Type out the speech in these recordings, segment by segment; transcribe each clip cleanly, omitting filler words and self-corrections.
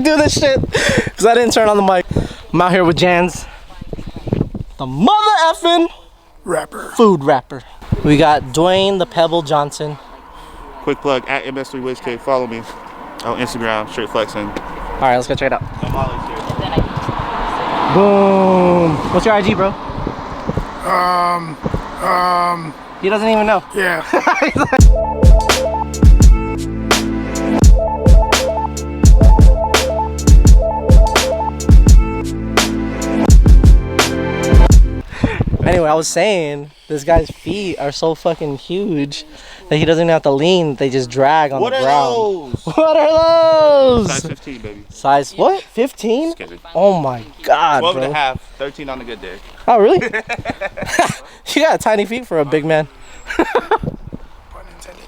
me do this shit because I didn't turn on the mic. I'm out here with Jans, the mother effing rapper. Food rapper. We got Dwayne the Pebble Johnson. Quick plug at MS3WizK. Follow me on Instagram. Straight flexing. All right, let's go check it out. Boom. What's your IG, bro? He doesn't even know. Yeah. Anyway, I was saying this guy's feet are so fucking huge that he doesn't even have to lean. They just drag on the ground. Those? What are those? Size 15, baby. Size what? 15? Oh my god, 12 bro. and a half, 13 on a good day. Oh, really? You got tiny feet for a big man. Pun intended.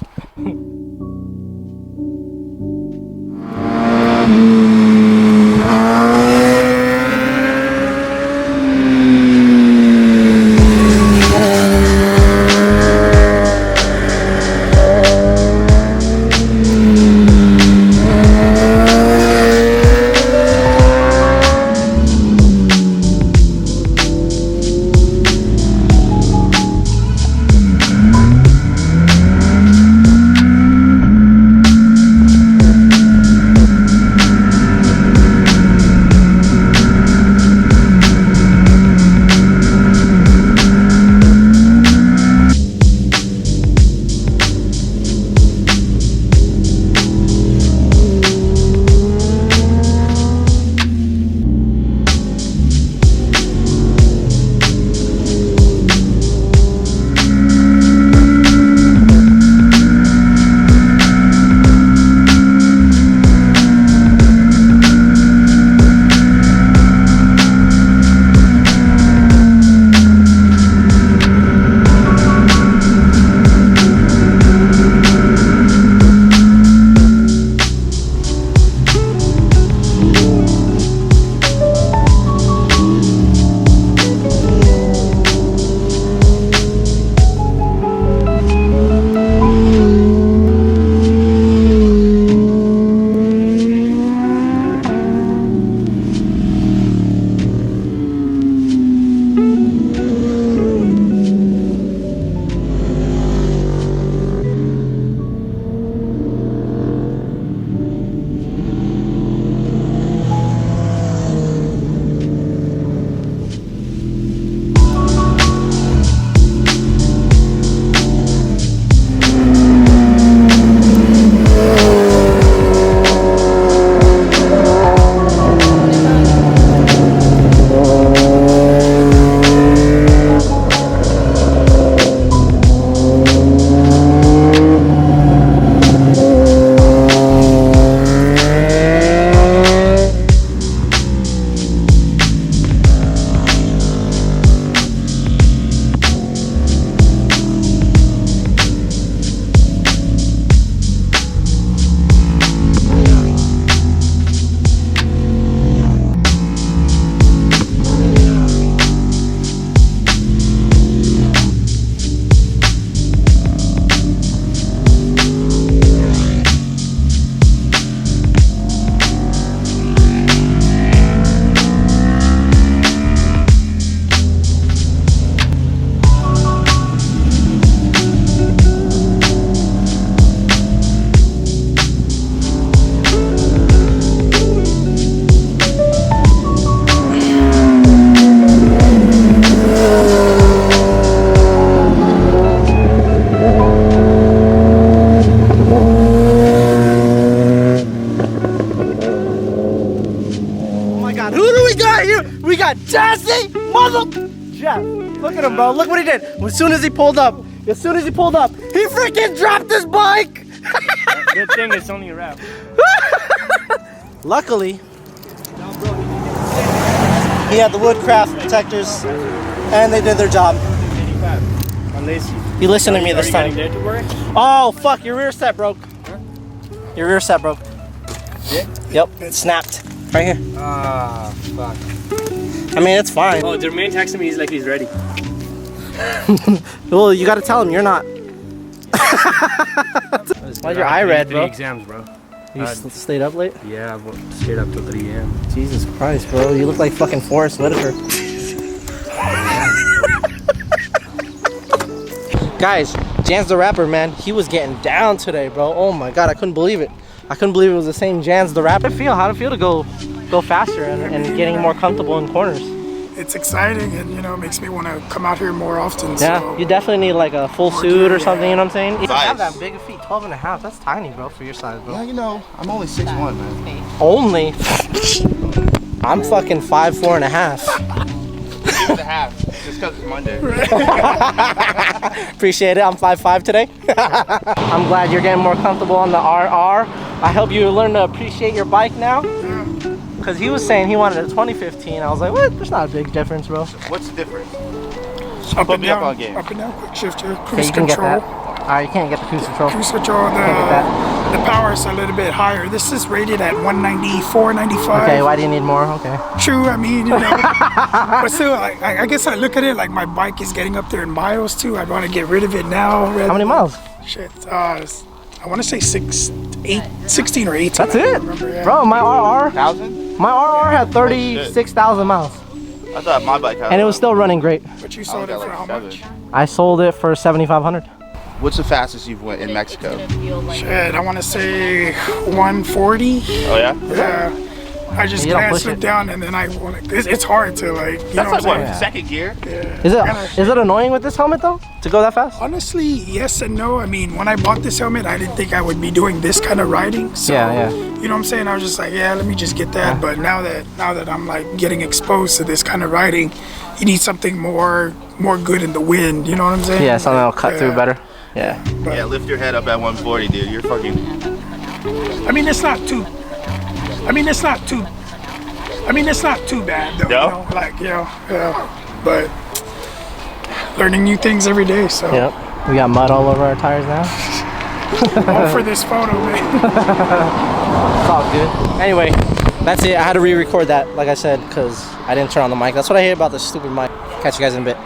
Jesse, mother. Jeff, look at him, bro. Look what he did. As soon as he pulled up, he freaking dropped his bike. Good thing it's only a wrap. Luckily, he had the woodcraft protectors, and they did their job. You listen to me this time. Oh fuck! Your rear set broke. Your rear set broke. Yeah? Yep, it snapped right here. Ah, fuck. I mean, it's fine. Oh, Jermaine texted me. He's like, he's ready. Well, you gotta tell him you're not. Why's your eye red, bro? Exams, bro. You stayed up late? Yeah, I stayed up till 3 a.m. Jesus Christ, bro. You look like fucking Forrest Whitaker. Guys, Jans the Rapper, man, he was getting down today, bro. Oh my God, I couldn't believe it. I couldn't believe it was the same Jans the Rapper. How did it feel to go faster and getting more comfortable in corners? It's exciting, and you know, it makes me want to come out here more often. Yeah, so. you definitely need like a full suit or something, you know what I'm saying? You Size. have that big feet, 12 and a half. That's tiny, bro, for your size, bro. Yeah, you know, I'm only 6'1", man. Only? I'm fucking 5'4" and a half. 6.5, just because it's Monday. Appreciate it. I'm 5'5" today. I'm glad you're getting more comfortable on the RR. I hope you learn to appreciate your bike now. Because he was saying he wanted a 2015. I was like, what? There's not a big difference, bro. What's the difference? Up Put and me up down, on game. up and down, quick shifter, Okay, cruise you can get control. that. Alright, you can't get the cruise control. Cruise control, Can't get the power is a little bit higher. This is rated at 194, 95. Okay, why do you need more? Okay. True, I mean, you know, but still, I guess I look at it like my bike is getting up there in miles too. I'd want to get rid of it now. How many miles? Shit, I want to say 16 or 18. That's I don't it? remember, yeah. Bro, my RR 1,000? had 36,000 miles. I thought my bike had. And it was still running great. But you sold it for how much? I sold it for 7,500. What's the fastest you've went in Mexico? Shit, I want to say 140. Oh yeah? Yeah. I just You don't glanced push it it. down, and then it's hard to like, you know That's what like I'm what, saying? second gear? Yeah. Is it annoying with this helmet though? To go that fast? Honestly, yes and no. I mean, when I bought this helmet, I didn't think I would be doing this kind of riding. So, Yeah. you know what I'm saying? I was just like, yeah, let me just get that. But now that I'm like getting exposed to this kind of riding, you need something more good in the wind. You know what I'm saying? Yeah, something that'll cut through Yeah. better. Yeah. Yeah, lift your head up at 140, dude. You're fucking. I mean, it's not too bad though. No? You know? Like, but learning new things every day. So Yep. We got mud all over our tires now. all for this photo, man. It's all good. Anyway, that's it. I had to re-record that, like I said, because I didn't turn on the mic. That's what I hate about this stupid mic. Catch you guys in a bit.